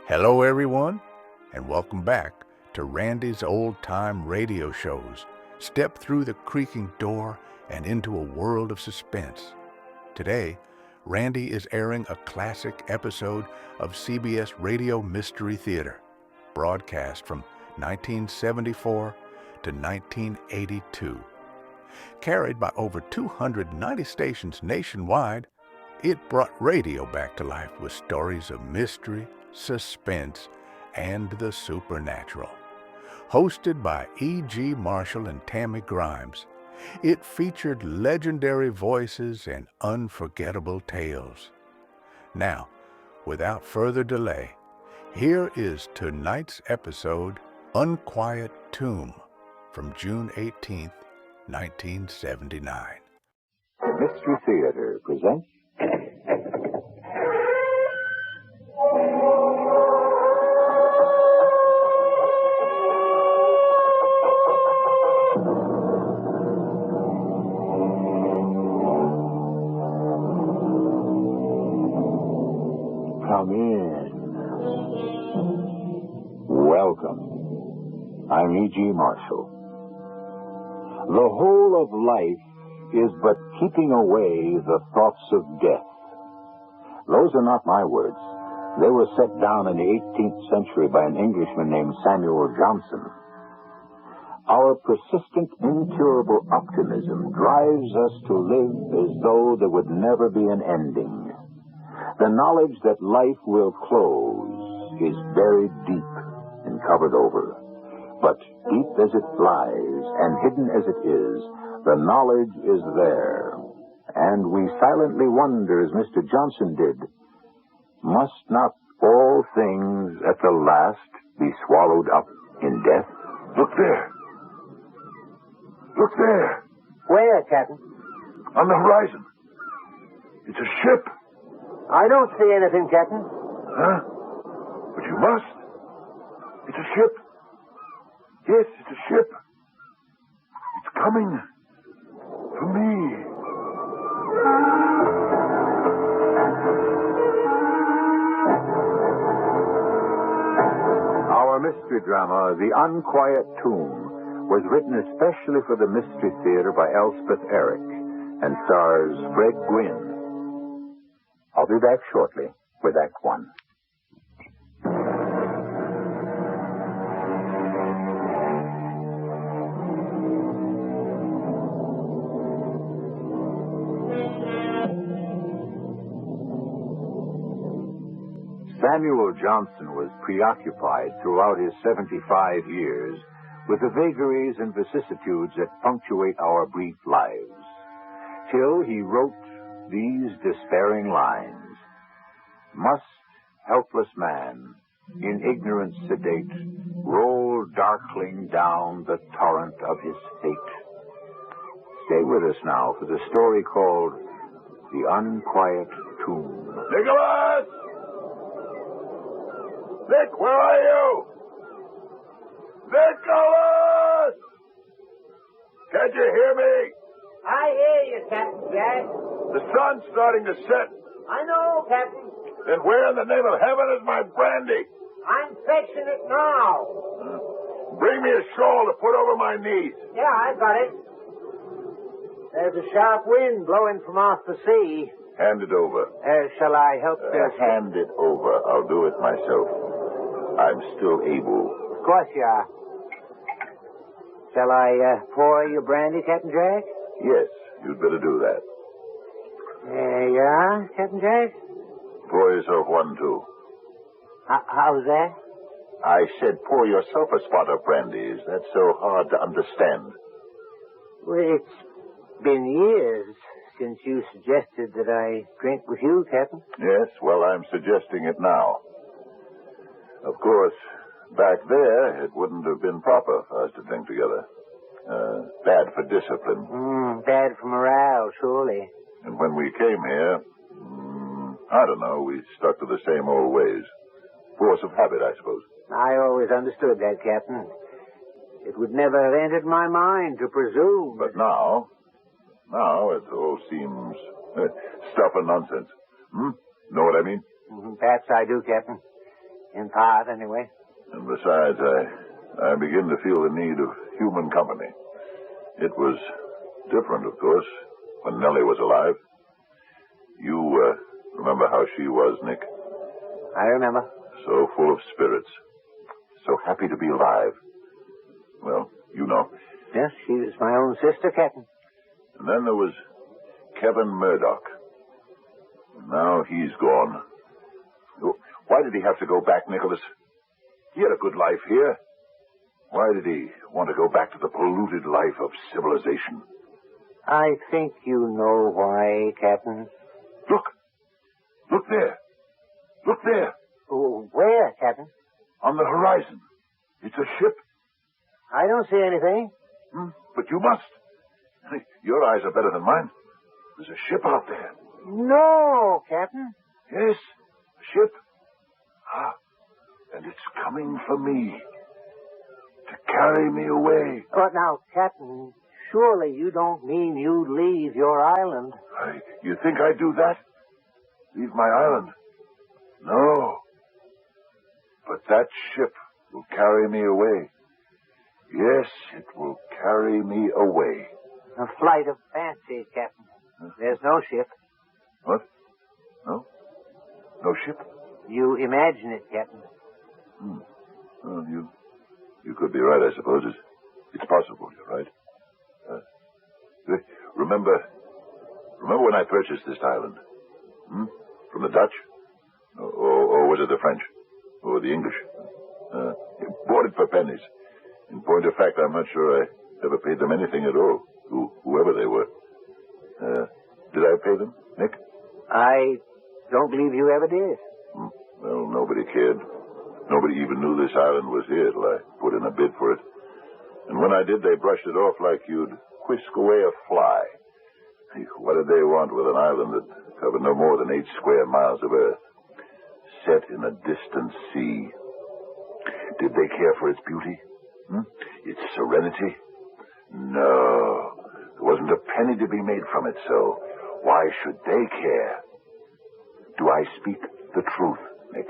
Hello, everyone, and welcome back to Randy's old-time radio shows. Step through the creaking door and into a world of suspense. Today, Randy is airing a classic episode of CBS Radio Mystery Theater, broadcast from 1974 to 1982. Carried by over 290 stations nationwide, it brought radio back to life with stories of mystery, suspense, and the supernatural. Hosted by E.G. Marshall and Tammy Grimes, it featured legendary voices and unforgettable tales. Now, without further delay, here is tonight's episode, Unquiet Tomb, from June 18th, 1979. The Mystery Theater presents Come in. Welcome. I'm E.G. Marshall. The whole of life is but keeping away the thoughts of death. Those are not my words. They were set down in the 18th century by an Englishman named Samuel Johnson. Our persistent, incurable optimism drives us to live as though there would never be an ending. The knowledge that life will close is buried deep and covered over. But deep as it lies and hidden as it is, the knowledge is there. And we silently wonder, as Mr. Johnson did, must not all things at the last be swallowed up in death? Look there. Look there. Where, Captain? On the horizon. It's a ship. I don't see anything, Captain. Huh? But you must. It's a ship. Yes, it's a ship. It's coming. For me. Our mystery drama, The Unquiet Tomb, was written especially for the Mystery Theater by Elspeth Eric and stars Fred Gwynne. I'll be back shortly with Act One. Samuel Johnson was preoccupied throughout his 75 years with the vagaries and vicissitudes that punctuate our brief lives, till he wrote these despairing lines. Must helpless man, in ignorance sedate, roll darkling down the torrent of his fate? Stay with us now for the story called The Unquiet Tomb. Nicholas! Nick, where are you? Nicholas! Can't you hear me? I hear you, Captain Jack. The sun's starting to set. I know, Captain. Then where in the name of heaven is my brandy? I'm fetching it now. Bring me a shawl to put over my knees. Yeah, I got it. There's a sharp wind blowing from off the sea. Hand it over. Shall I help? Hand it over. I'll do it myself. I'm still able. Of course you are. Shall I pour your brandy, Captain Jack? Yes, you'd better do that. There you are, Captain Jack. Pour yourself one, too. How's that? I said pour yourself a spot of brandy. That's so hard to understand. Well, it's been years since you suggested that I drink with you, Captain. Yes, well, I'm suggesting it now. Of course, back there, it wouldn't have been proper for us to drink together. Bad for discipline. Bad for morale, surely. And when we came here, I don't know, we stuck to the same old ways. Force of habit, I suppose. I always understood that, Captain. It would never have entered my mind to presume. But now it all seems stuff and nonsense. Know what I mean? Perhaps I do, Captain. In part, anyway. And besides, I begin to feel the need of human company. It was different, of course, when Nellie was alive. You remember how she was, Nick? I remember. So full of spirits. So happy to be alive. Well, you know. Yes, she was my own sister, Captain. And then there was Kevin Murdoch. Now he's gone. Why did he have to go back, Nicholas? He had a good life here. Why did he want to go back to the polluted life of civilization? I think you know why, Captain. Look. Look there. Look there. Oh, where, Captain? On the horizon. It's a ship. I don't see anything. But you must. Your eyes are better than mine. There's a ship out there. No, Captain. Yes, a ship. And it's coming for me. To carry me away. But now, Captain, surely you don't mean you'd leave your island. You think I'd do that? Leave my island? No. But that ship will carry me away. Yes, it will carry me away. A flight of fancy, Captain. There's no ship. What? No? No ship? You imagine it, Captain. Well, you could be right, I suppose. It's possible, you're right. Remember when I purchased this island? From the Dutch? Or was it the French? Or the English? Bought it for pennies. In point of fact, I'm not sure I ever paid them anything at all, whoever they were. Did I pay them, Nick? I don't believe you ever did. Well, nobody cared. Nobody even knew this island was here till I put in a bid for it. And when I did, they brushed it off like you'd whisk away a fly. What did they want with an island that covered no more than 8 square miles of earth, set in a distant sea? Did they care for its beauty? Its serenity? No. There wasn't a penny to be made from it, so why should they care? Do I speak the truth, Nick?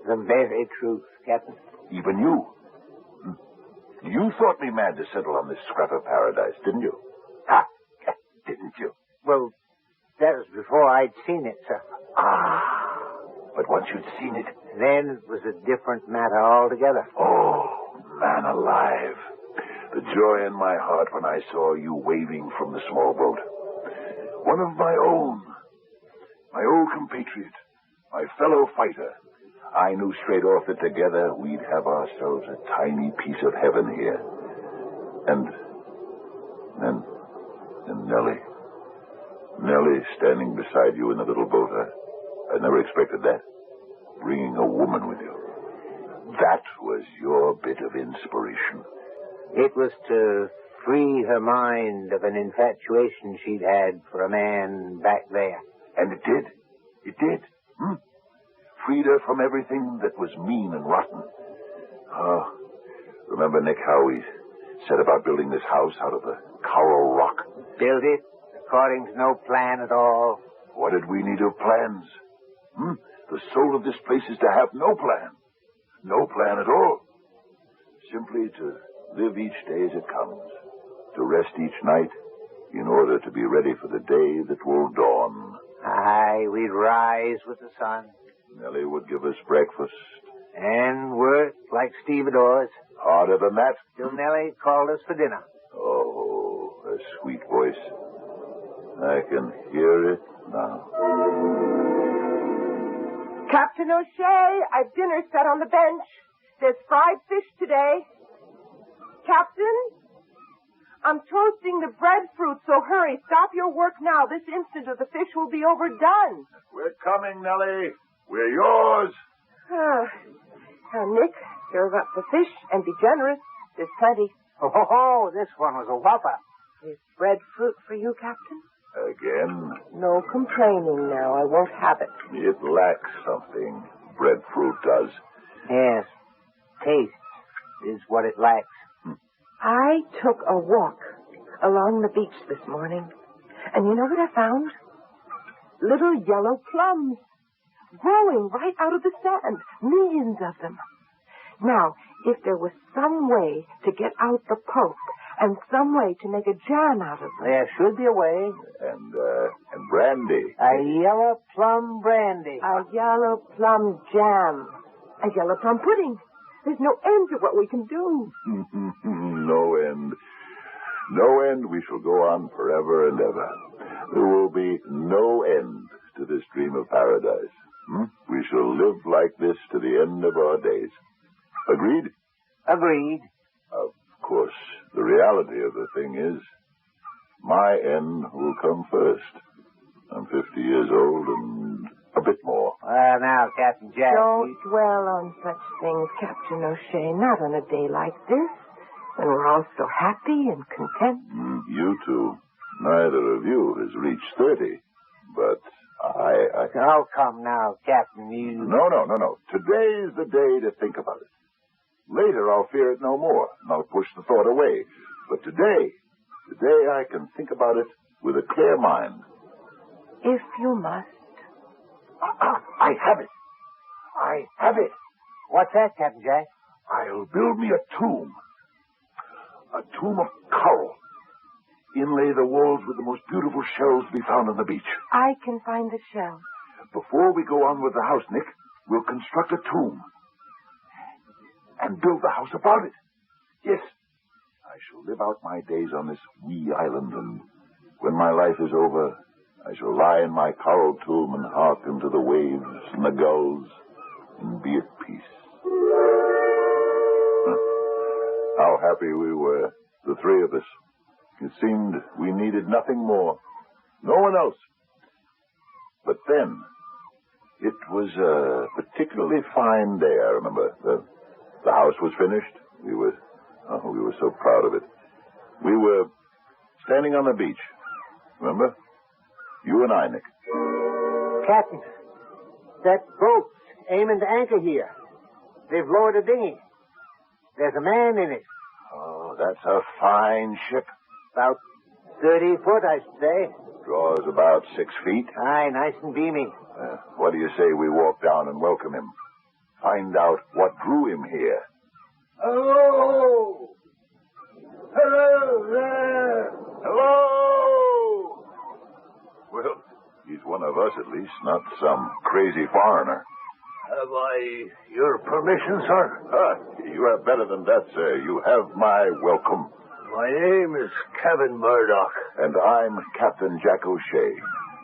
The very truth, Captain. Even you? You thought me mad to settle on this scrap of paradise, didn't you? Didn't you? Well, that was before I'd seen it, sir. But once you'd seen it... Then it was a different matter altogether. Oh, man alive. The joy in my heart when I saw you waving from the small boat. One of my own. My old compatriot. My fellow fighter. I knew straight off that together we'd have ourselves a tiny piece of heaven here. And Nellie. Nellie standing beside you in the little boat. I never expected that. Bringing a woman with you. That was your bit of inspiration. It was to free her mind of an infatuation she'd had for a man back there. And it did. It did. Freed her from everything that was mean and rotten. Oh, remember, Nick, how we set about building this house out of the coral rock? Built it according to no plan at all. What did we need of plans? The soul of this place is to have no plan. No plan at all. Simply to live each day as it comes. To rest each night in order to be ready for the day that will dawn. Aye, we'd rise with the sun. Nellie would give us breakfast. And work like stevedores. Harder than that. Till Nellie called us for dinner. Oh, a sweet voice. I can hear it now. Captain O'Shea, I've dinner set on the bench. There's fried fish today. Captain? I'm toasting the breadfruit, so hurry. Stop your work now. This instant or the fish will be overdone. We're coming, Nellie. We're yours. Now, Nick, serve up the fish and be generous. There's plenty. Oh, this one was a whopper. There's breadfruit for you, Captain. Again? No complaining now. I won't have it. It lacks something. Breadfruit does. Yes. Taste is what it lacks. I took a walk along the beach this morning. And you know what I found? Little yellow plums. growing right out of the sand. Millions of them. Now, if there was some way to get out the pulp and some way to make a jam out of them. There should be a way. And brandy. A yellow plum brandy. A yellow plum jam. A yellow plum pudding. There's no end to what we can do. No end. No end. We shall go on forever and ever. There will be no end to this dream of paradise. We shall live like this to the end of our days. Agreed? Agreed. Of course, the reality of the thing is, my end will come first. I'm 50 years old and a bit more. Well, now, Captain Jack. Don't dwell on such things, Captain O'Shea. Not on a day like this, when we're all so happy and content. You two. Neither of you has reached 30. But I... Oh, come now, Captain, you... No. Today's the day to think about it. Later, I'll fear it no more, and I'll push the thought away. But today I can think about it with a clear mind. If you must. I have it. I have it. What's that, Captain Jack? I'll build me a tomb. A tomb of coral. Inlay the walls with the most beautiful shells to be found on the beach. I can find the shell. Before we go on with the house, Nick, we'll construct a tomb. And build the house about it. Yes. I shall live out my days on this wee island, and when my life is over, I shall lie in my coral tomb and hearken to the waves and the gulls and be at peace. How happy we were, the three of us. It seemed we needed nothing more. No one else. But then, it was a particularly fine day, I remember. The house was finished. We were so proud of it. We were standing on the beach. Remember? You and I, Nick. Captain, that boat's aiming to anchor here. They've lowered a dinghy. There's a man in it. Oh, that's a fine ship. About 30 foot, I should say. Draws about 6 feet. Aye, nice and beamy. What do you say we walk down and welcome him? Find out what drew him here. Hello! Hello there! Hello! Well, he's one of us at least, not some crazy foreigner. Have I your permission, sir? You have better than that, sir. You have my welcome. My name is Kevin Murdoch. And I'm Captain Jack O'Shea.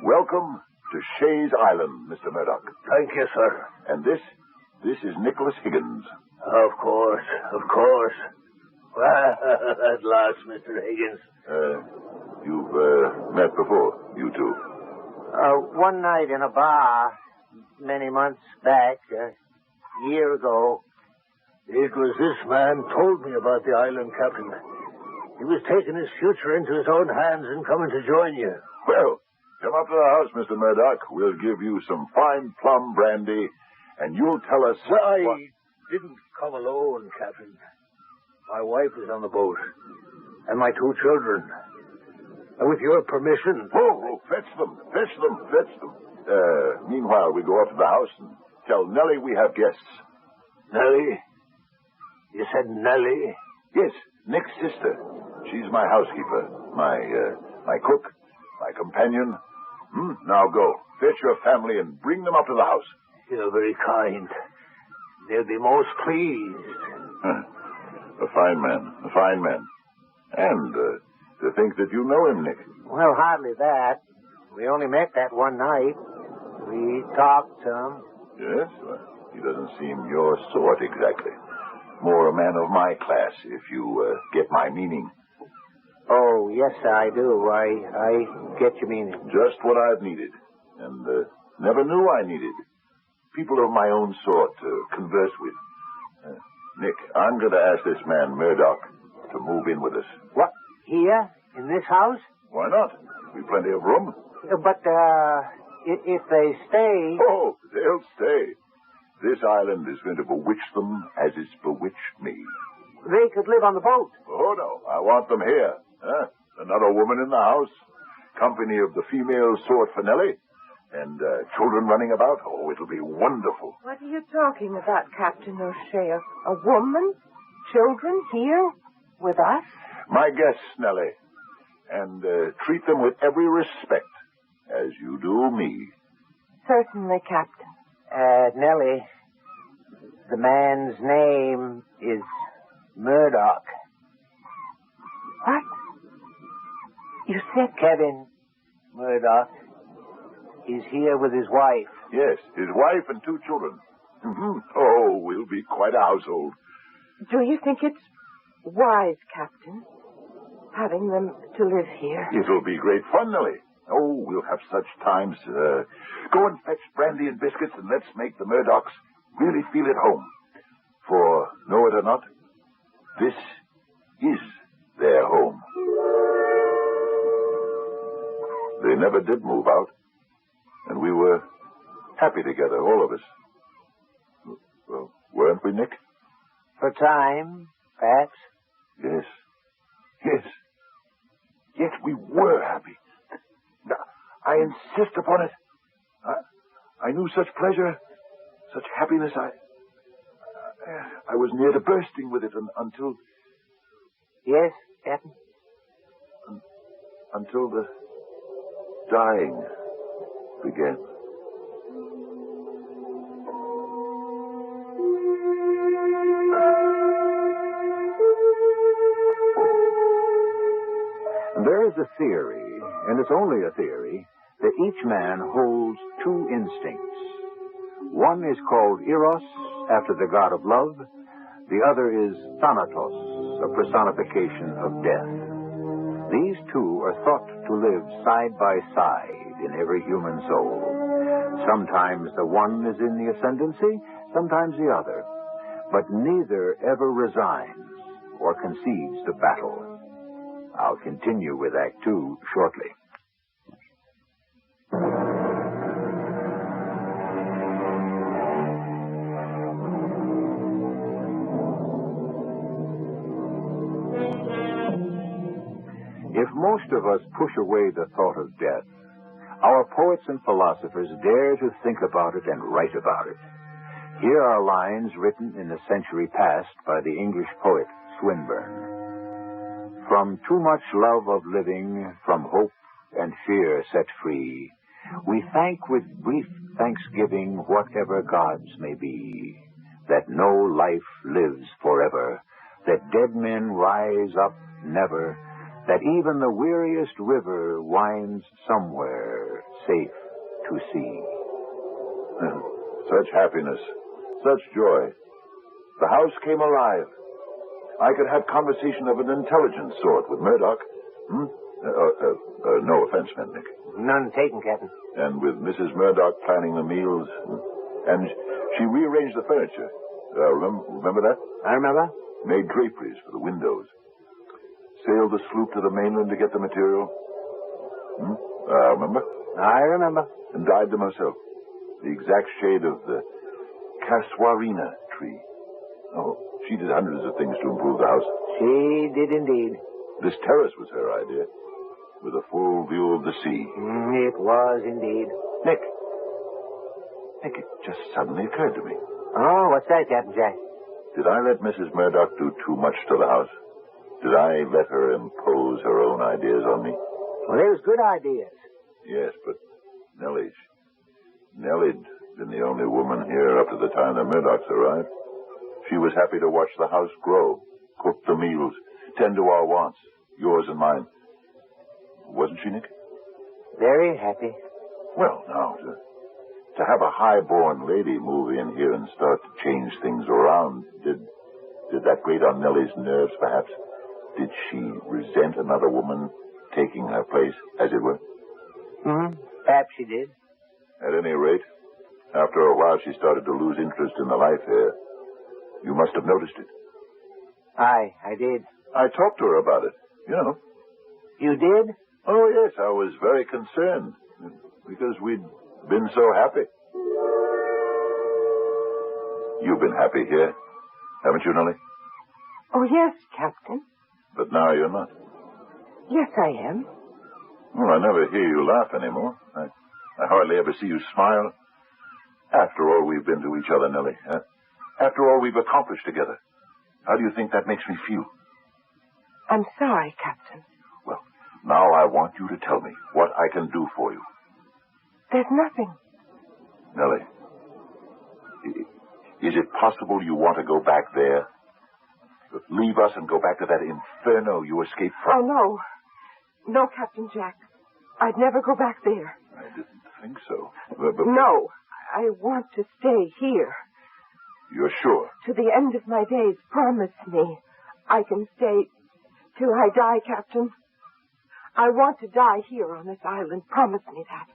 Welcome to Shea's Island, Mr. Murdoch. Thank you, sir. And this is Nicholas Higgins. Of course. Well, at last, Mr. Higgins. You've met before, you two? One night in a bar, many months back, a year ago. It was this man told me about the island, Captain. He was taking his future into his own hands and coming to join you. Well, come up to the house, Mr. Murdoch. We'll give you some fine plum brandy, and you'll tell us... I didn't come alone, Captain. My wife is on the boat, and my 2 children. And with your permission... Oh, fetch them. Meanwhile, we go up to the house and tell Nellie we have guests. Nellie? You said Nellie? Yes, Nick's sister. She's my housekeeper, my cook, my companion. Now go. Fetch your family and bring them up to the house. You're very kind. They'll be most pleased. A fine man. And to think that you know him, Nick. Well, hardly that. We only met that one night. We talked some. Yes? Well, he doesn't seem your sort exactly. More a man of my class, if you get my meaning. Oh, yes, I do. I get your meaning. Just what I've needed. And never knew I needed. People of my own sort to converse with. Nick, I'm going to ask this man, Murdoch, to move in with us. What? Here? In this house? Why not? We've plenty of room. But, if they stay... Oh, they'll stay. This island is going to bewitch them as it's bewitched me. They could live on the boat. Oh, no. I want them here. Another woman in the house. Company of the female sort for Nellie. And children running about. Oh, it'll be wonderful. What are you talking about, Captain O'Shea? A woman? Children here? With us? My guests, Nellie. And treat them with every respect, as you do me. Certainly, Captain. Nellie, the man's name is Murdoch. What? You said... Kevin Murdoch is here with his wife. Yes, his wife and 2 children. Oh, we'll be quite a household. Do you think it's wise, Captain, having them to live here? It'll be great fun, Nellie. Oh, we'll have such times. Go and fetch brandy and biscuits, and let's make the Murdochs really feel at home. For, know it or not, this is their home. They never did move out, and we were happy together, all of us. Well, weren't we, Nick? For time, perhaps. Yes. Yes. Yes, we were happy. I insist upon it. I knew such pleasure, such happiness. I was near to bursting with it until... Yes, Captain? Until the dying began. There is a theory, and it's only a theory, that each man holds 2 instincts. One is called Eros, after the god of love. The other is Thanatos, a personification of death. These 2 are thought to live side by side in every human soul. Sometimes the one is in the ascendancy, sometimes the other. But neither ever resigns or concedes the battle. I'll continue with Act 2 shortly. If most of us push away the thought of death, our poets and philosophers dare to think about it and write about it. Here are lines written in the century past by the English poet Swinburne. From too much love of living, from hope and fear set free, we thank with brief thanksgiving whatever gods may be, that no life lives forever, that dead men rise up never, that even the weariest river winds somewhere safe to sea. Such happiness, such joy. The house came alive. I could have conversation of an intelligent sort with Murdoch. No offense, Nick. None taken, Captain. And with Mrs. Murdoch planning the meals. And she rearranged the furniture. Remember that? I remember. Made draperies for the windows. Sailed the sloop to the mainland to get the material. Remember? I remember. And dyed them herself. The exact shade of the casuarina tree. Oh, she did hundreds of things to improve the house. She did indeed. This terrace was her idea, with a full view of the sea. It was indeed. Nick, it just suddenly occurred to me. Oh, what's that, Captain Jack? Did I let Mrs. Murdoch do too much to the house? Did I let her impose her own ideas on me? Well, they was good ideas. Yes, but Nellie'd been the only woman here up to the time the Murdochs arrived. She was happy to watch the house grow, cook the meals, tend to our wants, yours and mine. Wasn't she, Nick? Very happy. Well, now, to have a high-born lady move in here and start to change things around, did that grate on Nellie's nerves, perhaps? Did she resent another woman taking her place, as it were? Perhaps she did. At any rate, after a while she started to lose interest in the life here. You must have noticed it. I did. I talked to her about it, you know. You did? Oh, yes, I was very concerned, because we'd been so happy. You've been happy here, haven't you, Nellie? Oh, yes, Captain. But now you're not. Yes, I am. Well, I never hear you laugh anymore. I hardly ever see you smile. After all we've been to each other, Nellie. After all we've accomplished together. How do you think that makes me feel? I'm sorry, Captain. Well, now I want you to tell me what I can do for you. There's nothing. Nellie, is it possible you want to go back there? Leave us and go back to that inferno you escaped from? Oh, no. No, Captain Jack. I'd never go back there. I didn't think so. No, I want to stay here. You're sure? To the end of my days, promise me I can stay till I die, Captain. I want to die here on this island. Promise me that.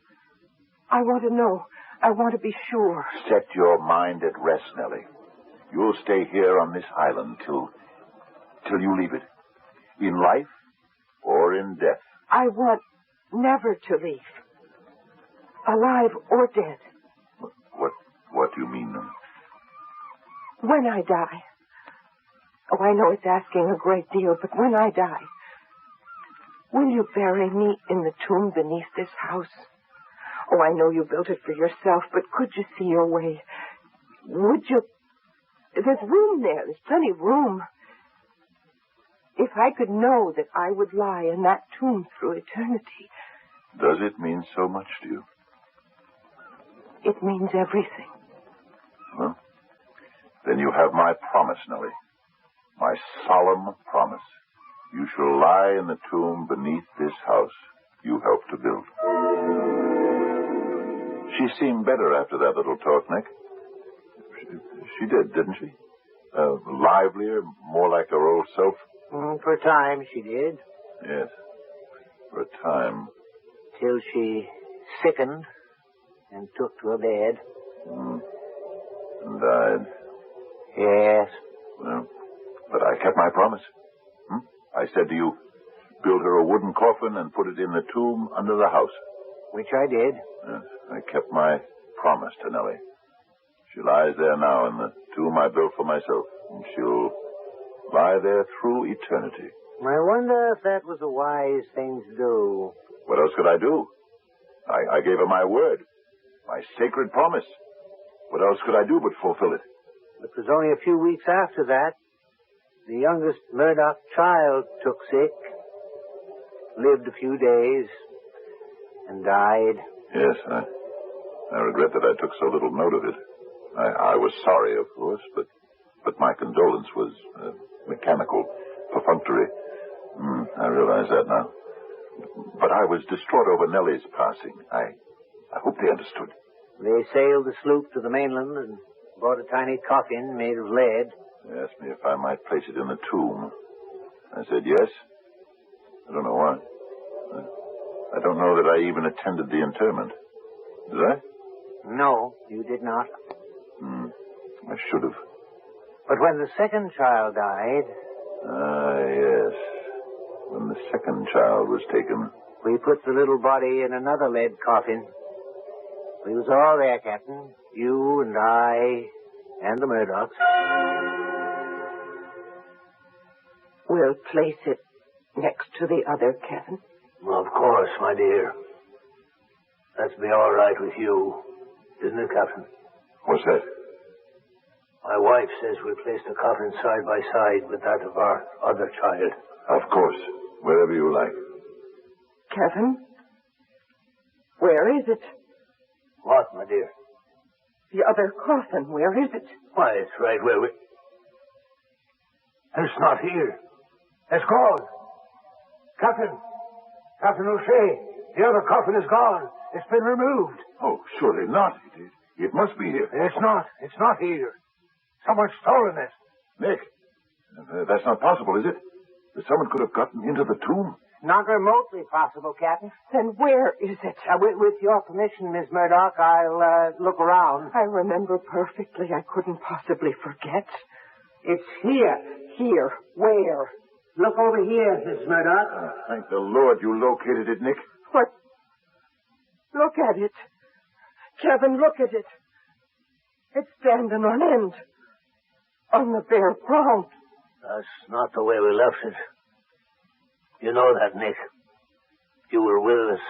I want to know. I want to be sure. Set your mind at rest, Nellie. You'll stay here on this island till you leave it. In life or in death. I want never to leave. Alive or dead. What do you mean? When I die. Oh, I know it's asking a great deal, but when I die, will you bury me in the tomb beneath this house? Oh, I know you built it for yourself, but could you see your way? Would you? There's room there. There's plenty of room. If I could know that I would lie in that tomb through eternity. Does it mean so much to you? It means everything. Well, then you have my promise, Nellie. My solemn promise. You shall lie in the tomb beneath this house you helped to build. She seemed better after that little talk, Nick. She did, didn't she? Livelier, more like her old self. For a time, she did. Yes, for a time. Till she sickened and took to her bed. And died. Yes. Well, but I kept my promise. I said to you, build her a wooden coffin and put it in the tomb under the house. Which I did. Yes, I kept my promise to Nellie. She lies there now in the tomb I built for myself, and she'll lie there through eternity. I wonder if that was a wise thing to do. What else could I do? I gave her my word, my sacred promise. What else could I do but fulfill it? It was only a few weeks after that. The youngest Murdoch child took sick, lived a few days, and died. Yes, I regret that I took so little note of it. I was sorry, of course, but my condolence was mechanical, perfunctory. I realize that now. But I was distraught over Nellie's passing. I hope they understood. They sailed the sloop to the mainland and brought a tiny coffin made of lead. They asked me if I might place it in the tomb. I said yes. I don't know why. I don't know that I even attended the interment. Did I? No, you did not. I should have. But when the second child died... Yes. When the second child was taken... We put the little body in another lead coffin. We was all there, Captain. You and I and the Murdochs. We'll place it next to the other, Kevin. Well, of course, my dear. That'll be all right with you, isn't it, Captain? What's that? My wife says we place the coffin side by side with that of our other child. Of course. Wherever you like. Kevin? Where is it? What, my dear? The other coffin, where is it? Why, it's right where we... It's not here. It's gone. Captain O'Shea, the other coffin is gone. It's been removed. Oh, surely not. It must be here. It's not. It's not here. Someone's stolen it. Nick, that's not possible, is it? That someone could have gotten into the tomb? Not remotely possible, Captain. Then where is it? With your permission, Miss Murdoch, I'll look around. I remember perfectly. I couldn't possibly forget. It's here. Here? Where? Look over here, Miss Murdoch. Thank the Lord you located it, Nick. What? Look at it. Kevin, look at it. It's standing on end. On the bare ground. That's not the way we left it. You know that, Nick. You were with us.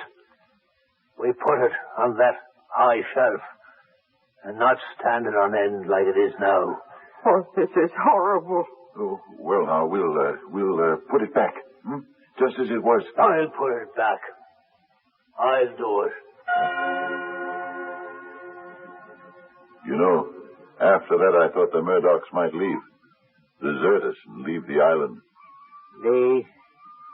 We put it on that high shelf and not stand it on end like it is now. Oh, this is horrible. Oh, well, now, we'll put it back. Just as it was. I'll put it back. I'll do it. You know, after that, I thought the Murdochs might leave. Desert us and leave the island. They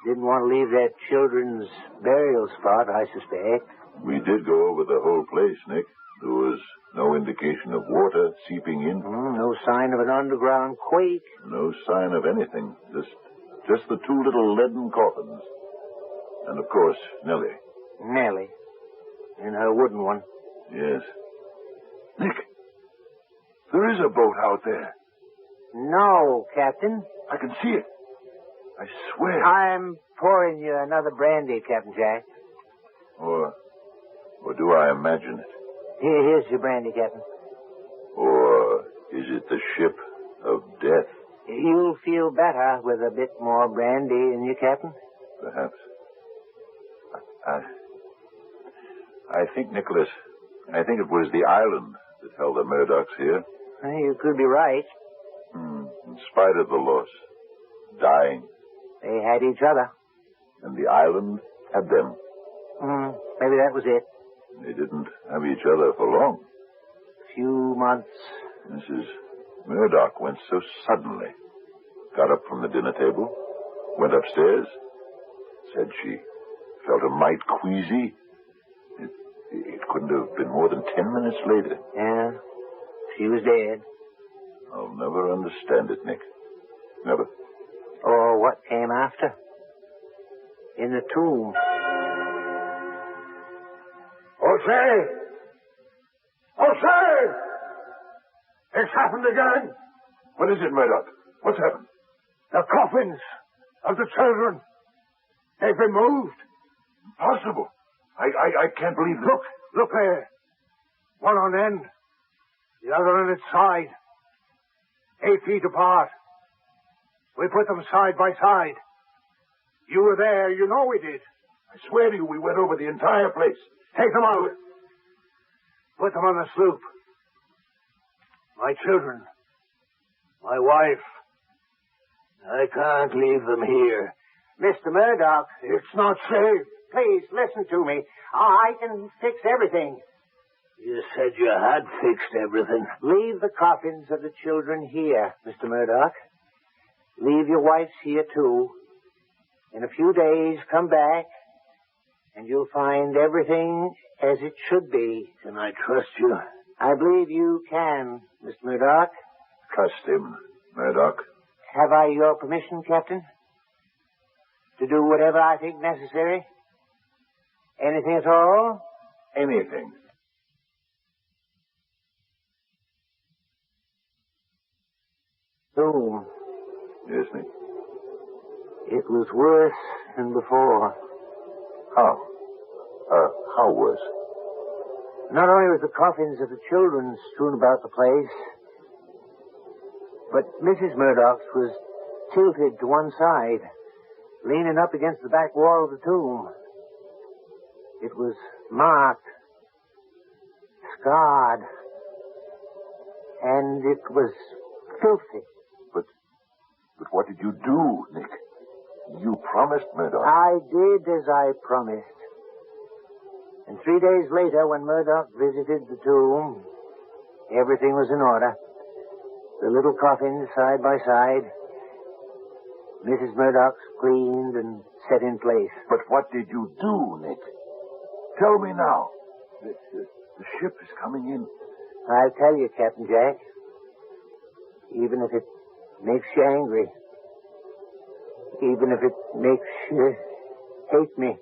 didn't want to leave that children's burial spot, I suspect. We did go over the whole place, Nick. There was no indication of water seeping in. No sign of an underground quake. No sign of anything. Just the two little leaden coffins. And, of course, Nellie. Nellie. In her wooden one. Yes. Nick, there is a boat out there. No, Captain. I can see it. I swear. I'm pouring you another brandy, Captain Jack. Or do I imagine it? Here's your brandy, Captain. Or is it the ship of death? You'll feel better with a bit more brandy in you, Captain. Perhaps. I think, Nicholas, it was the island that held the Murdochs here. You could be right. In spite of the loss. Dying. They had each other. And the island had them. Maybe that was it. They didn't have each other for long. Few months. Mrs. Murdoch went so suddenly. Got up from the dinner table. Went upstairs. Said she felt a mite queasy. It couldn't have been more than 10 minutes later. Yeah. She was dead. I'll never understand it, Nick. Never. Or what came after. In the tomb. Jose! Jose! It's happened again. What is it, Murdoch? What's happened? The coffins of the children. They've been moved. Impossible. I can't believe it. Look there. One on end. The other on its side. 8 feet apart. We put them side by side. You were there. You know we did. I swear to you, we went over the entire place. Take them out. Put them on the sloop. My children. My wife. I can't leave them here. Mr. Murdoch. It's not safe. Please, listen to me. I can fix everything. You said you had fixed everything. Leave the coffins of the children here, Mr. Murdoch. Leave your wife's here, too. In a few days, come back, and you'll find everything as it should be. Can I trust you? I believe you can, Mr. Murdoch. Trust him, Murdoch. Have I your permission, Captain? To do whatever I think necessary? Anything at all? Anything. Tomb. Yes, Nick. It was worse than before. How? How worse? Not only was the coffins of the children strewn about the place, but Mrs. Murdoch's was tilted to one side, leaning up against the back wall of the tomb. It was marked, scarred, and it was filthy. But what did you do, Nick? You promised Murdoch. I did as I promised. And 3 days later, when Murdoch visited the tomb, everything was in order. The little coffins side by side. Mrs. Murdoch's cleaned and set in place. But what did you do, Nick? Tell me now. The ship is coming in. I'll tell you, Captain Jack. Even if it makes you angry. Even if it makes you hate me.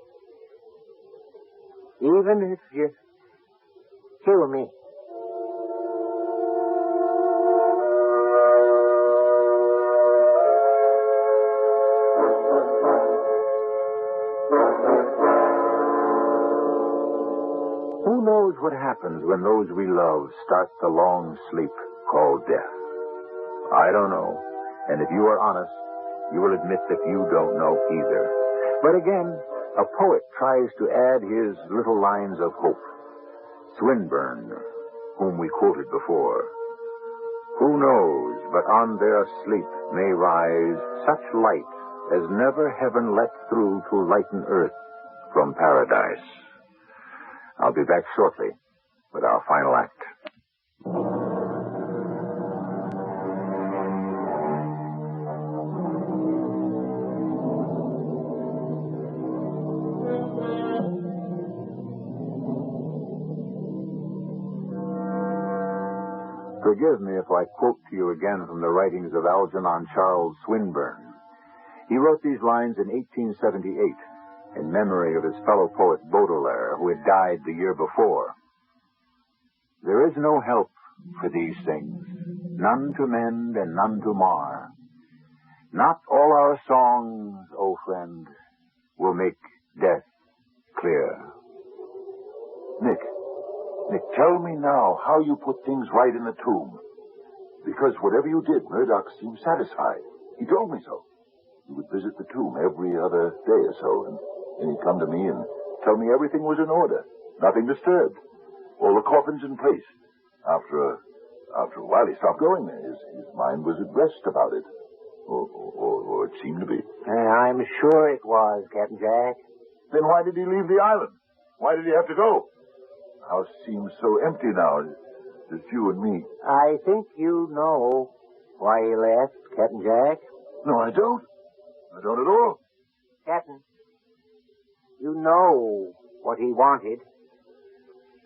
Even if you kill me. Who knows what happens when those we love start the long sleep called death? I don't know. And if you are honest, you will admit that you don't know either. But again, A poet tries to add his little lines of hope. Swinburne, whom we quoted before. Who knows but on their sleep may rise such light as never heaven let through to lighten earth from paradise. I'll be back shortly with our final act. Forgive me if I quote to you again from the writings of Algernon Charles Swinburne. He wrote these lines in 1878 in memory of his fellow poet Baudelaire, who had died the year before. There is no help for these things, none to mend and none to mar. Not all our songs, O friend, will make death clear. Nick, tell me now how you put things right in the tomb. Because whatever you did, Murdoch seemed satisfied. He told me so. He would visit the tomb every other day or so, and he'd come to me and tell me everything was in order, nothing disturbed, all the coffins in place. After a while, he stopped going there. His mind was at rest about it, or it seemed to be. I'm sure it was, Captain Jack. Then why did he leave the island? Why did he have to go? The house seems so empty now, just you and me. I think you know why he left, Captain Jack. No, I don't. I don't at all. Captain, you know what he wanted.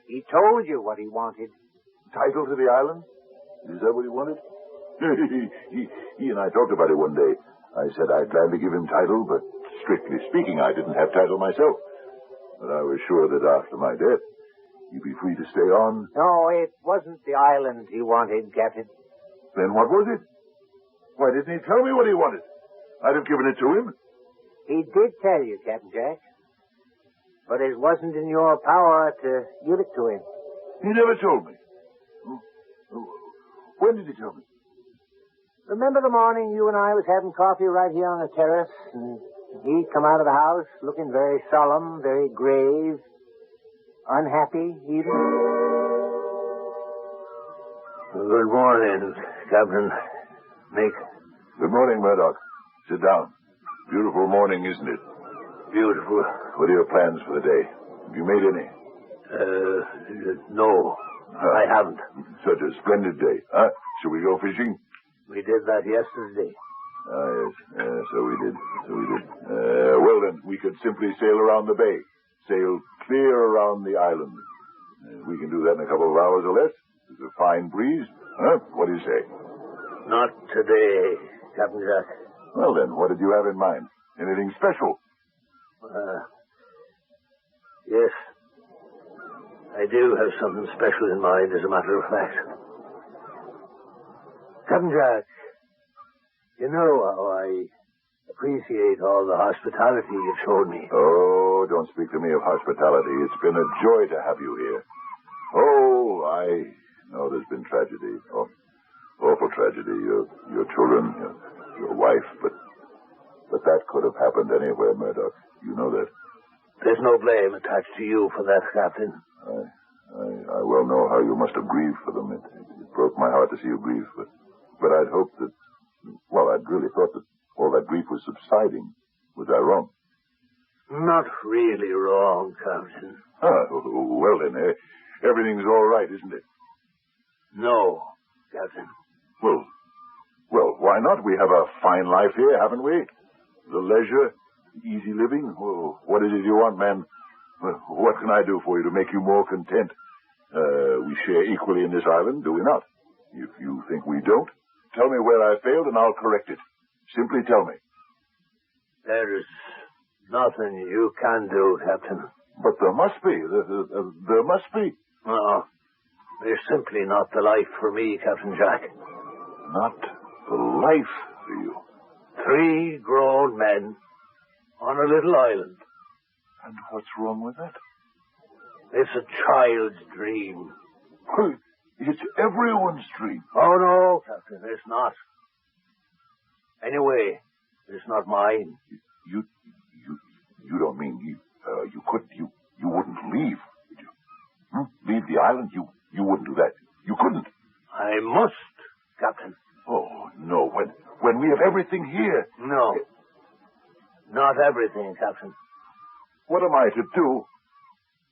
He told you what he wanted. Title to the island? Is that what he wanted? he and I talked about it one day. I said I'd gladly give him title, but strictly speaking, I didn't have title myself. But I was sure that after my death, he'd be free to stay on. No, it wasn't the island he wanted, Captain. Then what was it? Why didn't he tell me what he wanted? I'd have given it to him. He did tell you, Captain Jack. But it wasn't in your power to give it to him. He never told me. When did he tell me? Remember the morning you and I was having coffee right here on the terrace, and he'd come out of the house looking very solemn, very grave, unhappy even? Good morning, Captain Nick. Good morning, Murdoch. Sit down. Beautiful morning, isn't it? Beautiful. What are your plans for the day? Have you made any? No, I haven't. Such a splendid day, huh? Shall we go fishing? We did that yesterday. Yes, so we did. Well then, we could simply sail around the bay. Sail clear around the island. We can do that in a couple of hours or less. There's a fine breeze. Huh? What do you say? Not today, Captain Jack. Well then, what did you have in mind? Anything special? Yes. I do have something special in mind, as a matter of fact. Captain Jack, you know how I appreciate all the hospitality you've shown me. Oh, don't speak to me of hospitality. It's been a joy to have you here. Oh, I know there's been tragedy. Oh, awful tragedy. Your children, your wife, but that could have happened anywhere, Murdoch. You know that. There's no blame attached to you for that, Captain. I well know how you must have grieved for them. It broke my heart to see you grieve, but I'd hoped that, well, I'd really thought that all that grief was subsiding. Was I wrong? Not really wrong, Captain. Well then, everything's all right, isn't it? No, Captain. Well, why not? We have a fine life here, haven't we? The leisure, easy living. Well, what is it you want, man? What can I do for you to make you more content? We share equally in this island, do we not? If you think we don't, tell me where I failed and I'll correct it. Simply tell me. There's nothing you can do, Captain. But there must be. There must be. No, there's simply not the life for me, Captain Jack. Not the life for you. 3 grown men on a little island. And what's wrong with that? It's a child's dream. It's everyone's dream. Oh, no, Captain, it's not. Anyway, it's not mine. You don't mean You wouldn't leave, would you? Leave the island? You wouldn't do that. You couldn't. I must, Captain. Oh, no. When we have everything here. No. Not everything, Captain. What am I to do?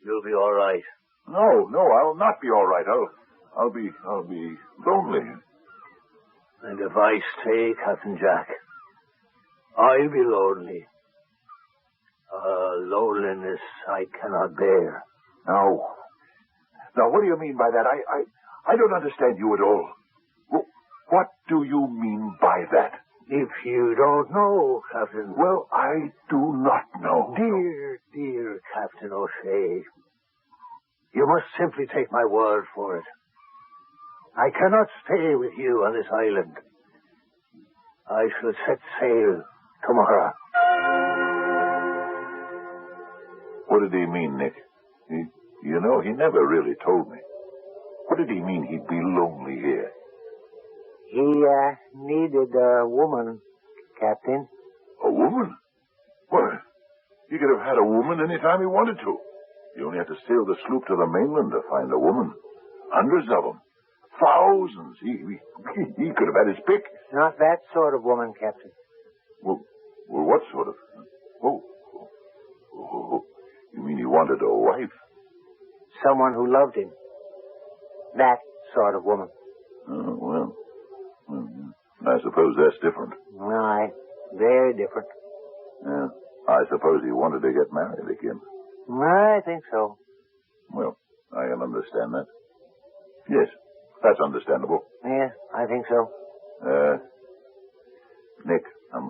You'll be all right. No, I'll not be all right. I'll be lonely. And if I stay, Captain Jack, I'll be lonely. Loneliness I cannot bear. Now, what do you mean by that? I don't understand you at all. What do you mean by that? If you don't know, Captain. Well, I do not know. Dear Captain O'Shea, you must simply take my word for it. I cannot stay with you on this island. I shall set sail tomorrow. What did he mean, Nick? He never really told me. What did he mean he'd be lonely here? He needed a woman, Captain. A woman? Well, he could have had a woman any time he wanted to. He only had to sail the sloop to the mainland to find a woman. Hundreds of them. Thousands. He could have had his pick. Not that sort of woman, Captain. Well, what sort of? Oh. You mean he wanted a wife? Someone who loved him. That sort of woman. Oh, well, I suppose that's different. Aye, very different. Yeah, I suppose he wanted to get married again. I think so. Well, I can understand that. Yes, that's understandable. Yeah, I think so. Nick, I'm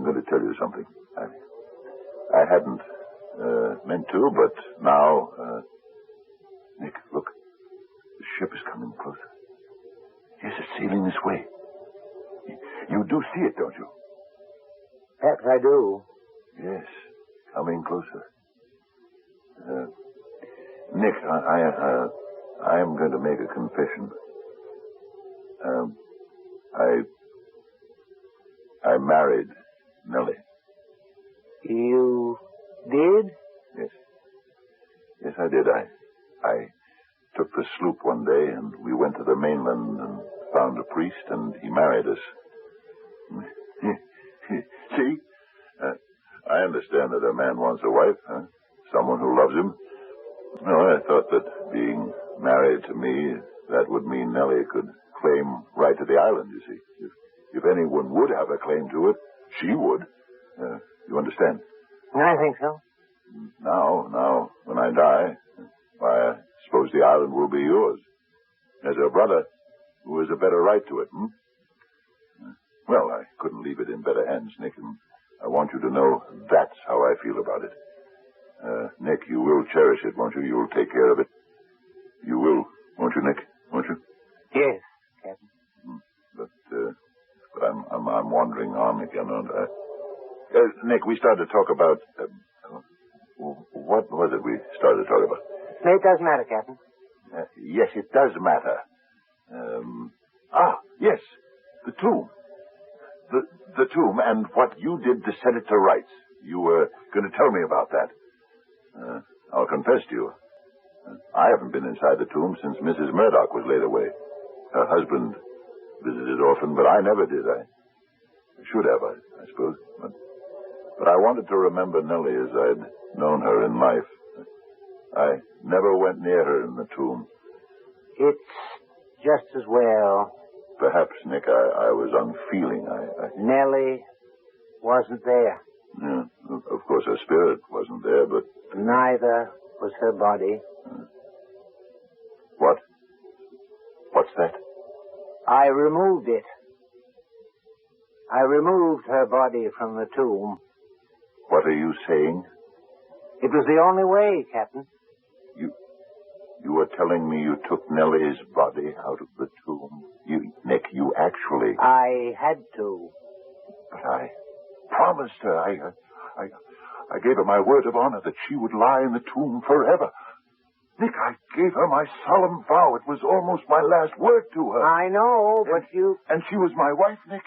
going to tell you something. I hadn't meant to, but now, Nick, look, the ship is coming closer. Yes, it's sailing this way. You do see it, don't you? Perhaps I do. Yes, coming closer. Nick, I am going to make a confession. I married Nellie. You did? Yes. Yes, I did. I took the sloop one day, and we went to the mainland and found a priest, and he married us. See? I understand that a man wants a wife, someone who loves him. No, I thought that being married to me, that would mean Nellie could claim right to the island, you see. If anyone would have a claim to it, she would. You understand? I think so. Now, when I die, why, I suppose the island will be yours. As her brother, who has a better right to it, Well, I couldn't leave it in better hands, Nick, and I want you to know that's how I feel about it. Nick, you will cherish it, won't you? You will take care of it. You will, won't you, Nick? Won't you? Yes, Captain. But I'm wandering on again, aren't I? Nick, we started to talk about... what was it we started to talk about? It doesn't matter, Captain. Yes, it does matter. Yes, the tomb. The tomb and what you did to set it to rights. You were going to tell me about that. I'll confess to you. I haven't been inside the tomb since Mrs. Murdoch was laid away. Her husband visited often, but I never did. I should have, I suppose. But I wanted to remember Nellie as I'd known her in life. I never went near her in the tomb. It's just as well. Perhaps, Nick, I was unfeeling. Nellie wasn't there. Yeah, of course, her spirit wasn't there, but... Neither was her body. What? What's that? I removed it. I removed her body from the tomb. What are you saying? It was the only way, Captain. You were telling me you took Nellie's body out of the tomb. Nick, you actually... I had to. But I promised her. I gave her my word of honor that she would lie in the tomb forever. Nick, I gave her my solemn vow. It was almost my last word to her. I know, but you... And she was my wife, Nick.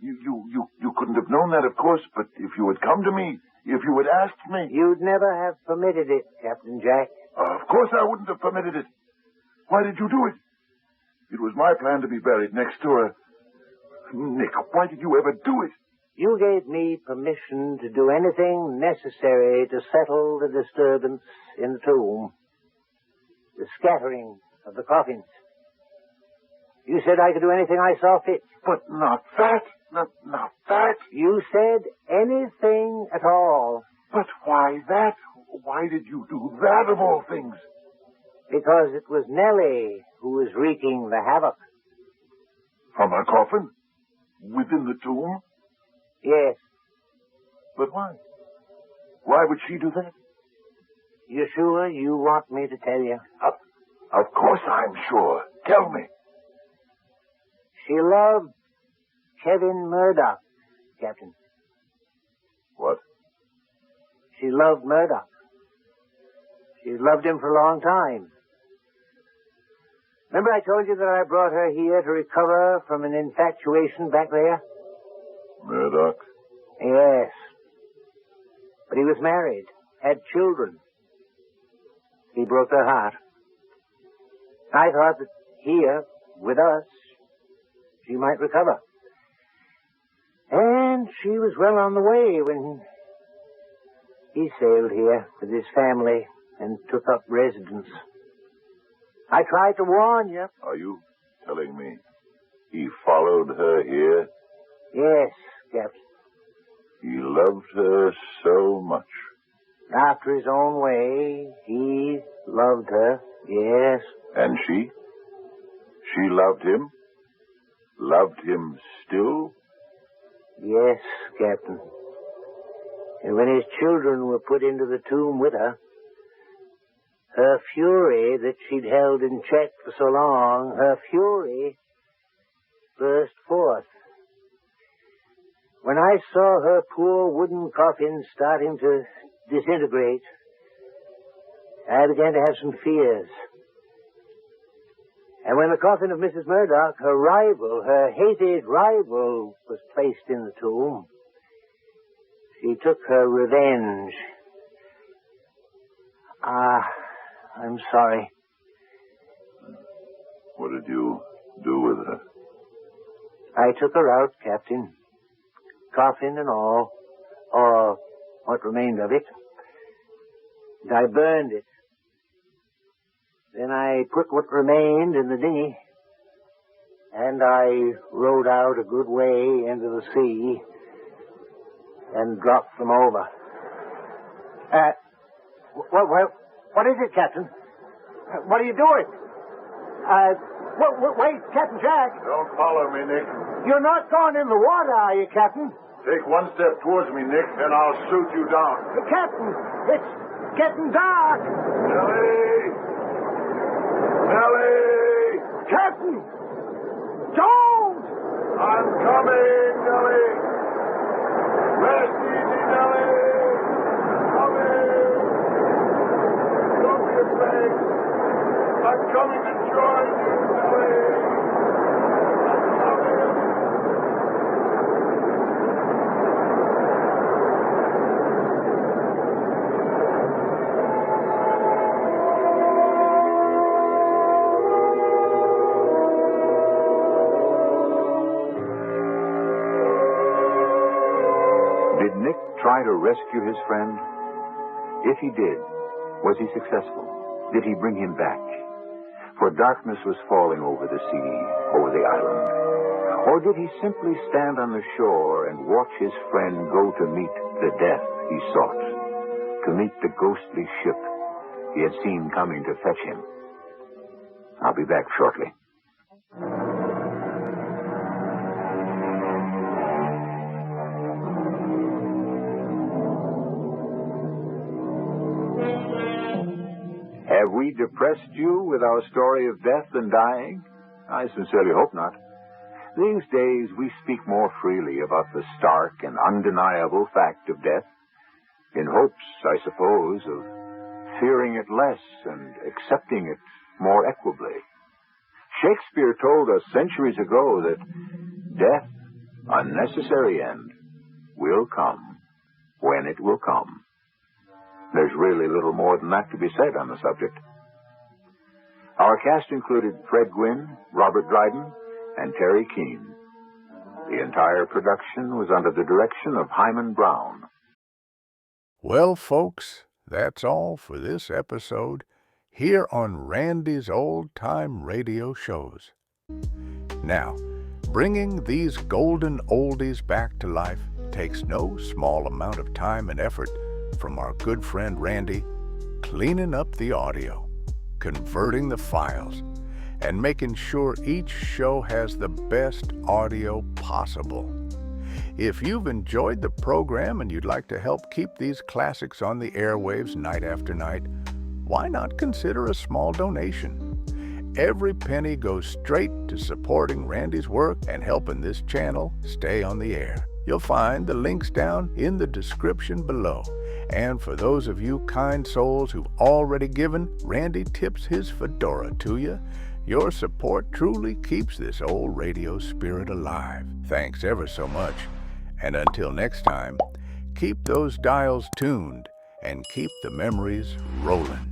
You couldn't have known that, of course, but if you had come to me, if you had asked me... You'd never have permitted it, Captain Jack. Of course I wouldn't have permitted it. Why did you do it? It was my plan to be buried next to her. Nick, why did you ever do it? You gave me permission to do anything necessary to settle the disturbance in the tomb. The scattering of the coffins. You said I could do anything I saw fit. But not that. Not that. You said anything at all. But why that? Why did you do that of all things? Because it was Nellie who was wreaking the havoc. From her coffin? Within the tomb? Yes. But why? Why would she do that? You sure you want me to tell you? Of course I'm sure. Tell me. She loved Kevin Murdoch, Captain. What? She loved Murdoch. She's loved him for a long time. Remember I told you that I brought her here to recover from an infatuation back there? Murdoch? Yes. But he was married, had children. He broke her heart. I thought that here, with us, she might recover. And she was well on the way when he sailed here with his family and took up residence. I tried to warn you. Are you telling me he followed her here? Yes, Captain. He loved her so much. After his own way, he loved her, yes. And she? She loved him? Loved him still? Yes, Captain. And when his children were put into the tomb with her, her fury that she'd held in check for so long, her fury burst forth. When I saw her poor wooden coffin starting to disintegrate, I began to have some fears. And when the coffin of Mrs. Murdoch, her rival, her hated rival, was placed in the tomb, she took her revenge. I'm sorry. What did you do with her? I took her out, Captain. Coffin and all. Or what remained of it. And I burned it. Then I put what remained in the dinghy. And I rowed out a good way into the sea and dropped them over. What is it, Captain? What are you doing? Wait, Captain Jack. Don't follow me, Nick. You're not going in the water, are you, Captain? Take one step towards me, Nick, and I'll shoot you down. Captain, it's getting dark. Nellie! Nellie! Captain! Don't! I'm coming, Nellie! Rest easy, Nellie! Coming! Don't be afraid. I'm coming to join you, Nellie! I'm coming! Did Nick try to rescue his friend? If he did, was he successful? Did he bring him back? For darkness was falling over the sea, over the island. Or did he simply stand on the shore and watch his friend go to meet the death he sought, to meet the ghostly ship he had seen coming to fetch him? I'll be back shortly. Have we depressed you with our story of death and dying? I sincerely hope not. These days we speak more freely about the stark and undeniable fact of death, in hopes, I suppose, of fearing it less and accepting it more equably. Shakespeare told us centuries ago that death unnecessary end will come when it will come. There's really little more than that to be said on the subject. Our cast included Fred Gwynne, Robert Dryden, and Teri Keane. The entire production was under the direction of Hyman Brown. Well, folks, that's all for this episode here on Randy's Old Time Radio Shows. Now, bringing these golden oldies back to life takes no small amount of time and effort from our good friend Randy, cleaning up the audio, converting the files, and making sure each show has the best audio possible. If you've enjoyed the program and you'd like to help keep these classics on the airwaves night after night, why not consider a small donation? Every penny goes straight to supporting Randy's work and helping this channel stay on the air. You'll find the links down in the description below. And for those of you kind souls who've already given, Randy tips his fedora to you. Your support truly keeps this old radio spirit alive. Thanks ever so much. And until next time, keep those dials tuned and keep the memories rolling.